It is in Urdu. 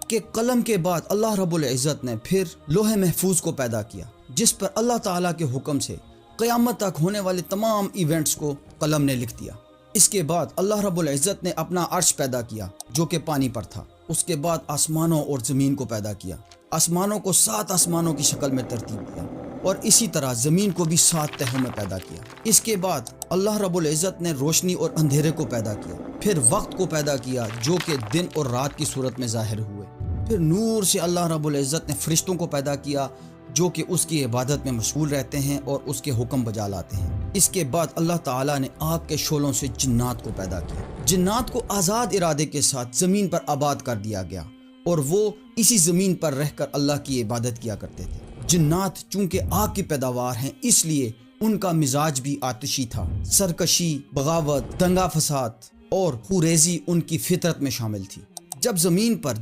کہ قلم کے بعد اللہ رب العزت نے پھر لوح محفوظ کو پیدا کیا، جس پر اللہ تعالیٰ کے حکم سے قیامت تک ہونے والے تمام ایونٹس کو قلم نے لکھ دیا۔ اس کے بعد اللہ رب العزت نے اپنا عرش پیدا کیا جو کہ پانی پر تھا۔ اس کے بعد آسمانوں اور زمین کو پیدا کیا، آسمانوں کو 7 آسمانوں کی شکل میں ترتیب دیا، اور اسی طرح زمین کو بھی 7 تہوں میں پیدا کیا۔ اس کے بعد اللہ رب العزت نے روشنی اور اندھیرے کو پیدا کیا، پھر وقت کو پیدا کیا جو کہ دن اور رات کی صورت میں ظاہر ہوئے، پھر نور سے اللہ رب العزت نے فرشتوں کو پیدا کیا جو کہ اس کی عبادت میں مشغول رہتے ہیں اور اس کے حکم بجا لاتے ہیں۔ اس کے بعد اللہ تعالیٰ نے آگ کے شعلوں سے جنات کو پیدا کیا۔ جنات کو آزاد ارادے کے ساتھ زمین پر آباد کر دیا گیا اور وہ اسی زمین پر رہ کر اللہ کی عبادت کیا کرتے تھے۔ جنات چونکہ آگ کی پیداوار ہیں اس لیے ان کا مزاج بھی آتشی تھا۔ سرکشی، بغاوت، دنگا فساد اور خوریزی ان کی فطرت میں شامل تھی۔ جب زمین پر